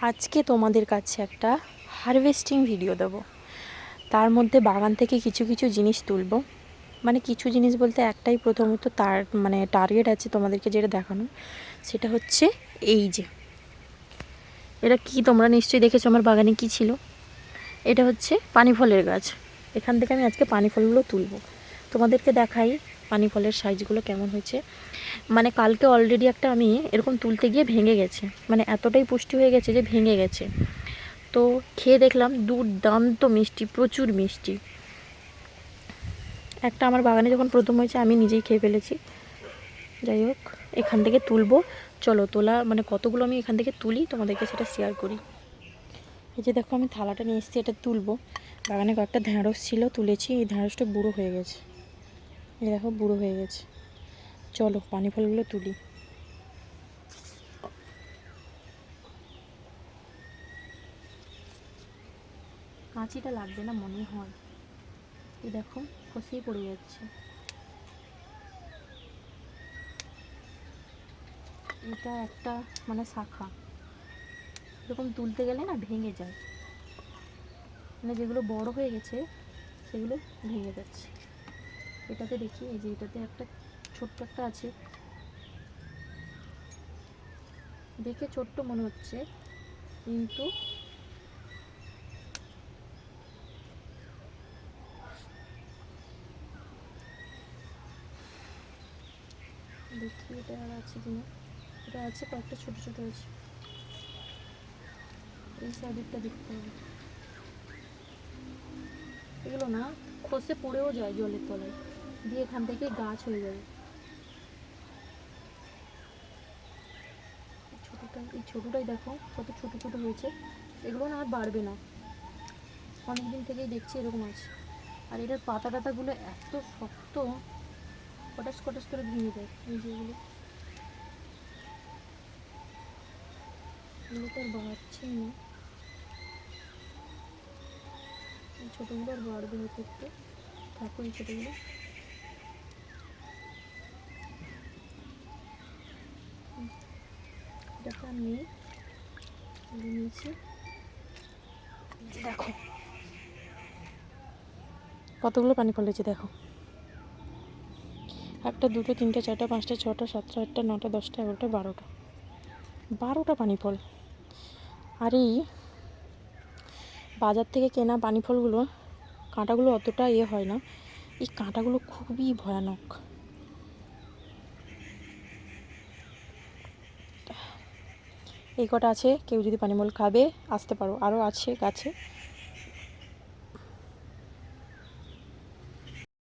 আজকে তোমাদের কাছে একটা হারভেস্টিং ভিডিও দেবো। তার মধ্যে বাগান থেকে কিছু কিছু জিনিস তুলব, মানে কিছু জিনিস বলতে একটাই প্রথমত তার মানে টার্গেট আছে তোমাদেরকে যেটা দেখানো, সেটা হচ্ছে এই যে এটা কি তোমরা নিশ্চয়ই দেখেছো আমার বাগানে কি ছিল। এটা হচ্ছে পানি ফলের গাছ। এখান থেকে আমি আজকে পানি ফলগুলো তুলব, তোমাদেরকে দেখাই পানি ফলের সাইজগুলো কেমন হয়েছে। মানে কালকে অলরেডি একটা আমি এরকম তুলতে গিয়ে ভেঙে গেছে, মানে এতটাই পুষ্টি হয়ে গেছে যে ভেঙে গেছে। তো খেয়ে দেখলাম দুর্দান্ত মিষ্টি, প্রচুর মিষ্টি। একটা আমার বাগানে যখন প্রথম হয়েছে আমি নিজেই খেয়ে ফেলেছি। যাই হোক, এখান থেকে তুলবো, চলো তোলা মানে কতগুলো আমি এখান থেকে তুলি তোমাদেরকে সেটা শেয়ার করি। এই যে দেখো আমি থালাটা নিয়ে এসেছি, এটা তুলবো। বাগানে কয়েকটা ঢ্যাঁড়স ছিল, তুলেছি। এই ঢ্যাঁড়সটা বুড়ো হয়ে গেছে, এই দেখো বুড়ো হয়ে গেছে। চলো পানি ফলগুলো তুলি। কাঁচিটা লাগবে না মনে হয়, এই দেখো খসেই পড়ে যাচ্ছে। এটা একটা মানে শাখা, এরকম তুলতে গেলে না ভেঙে যায়, মানে যেগুলো বড় হয়ে গেছে সেগুলো ভেঙে যাচ্ছে। এটাতে দেখি, এই যে এটাতে একটা ছোট্ট একটা আছে, দেখে ছোট্ট মনে হচ্ছে কিন্তু দেখি এটা আর আছে কিনা। এটা আছে, কয়েকটা ছোট ছোট আছে। এই সাইডটা দেখতে হবে। এগুলো না খসে পড়েও যায় জলের তলায়, দিয়ে এখান থেকে গাছ হয়ে যাবে। এই ছোটোটাই দেখো কত ছোট ছোট হয়েছে। এগুলো না আর বাড়বে না, অনেক দিন থেকেই দেখছি এরকম আছে। আর এটার পাতা টাতাগুলো এত শক্ত, কটাস কটাস করে ভেঙে যায়। এই যে এগুলো তো আর বাড়ছেই না, এই ছোটোগুলো আর বাড়বে হতে একটু, থাকো এই ছোটোগুলো। এটাকে আর নেই, নিয়েছি। দেখো কতগুলো পানি ফলেছে দেখো, একটা দুটো তিনটে চারটা পাঁচটা ছটা সাতটা আটটা নটা দশটা এগারোটা বারোটা পানি ফল। আর এই বাজার থেকে কেনা পানি ফলগুলো কাঁটাগুলো অতটা হয় না, এই কাঁটাগুলো খুবই ভয়ানক। এই কটা আছে, কেউ যদি পানি ফল খাবে আসতে পারো, আরও আছে গাছে।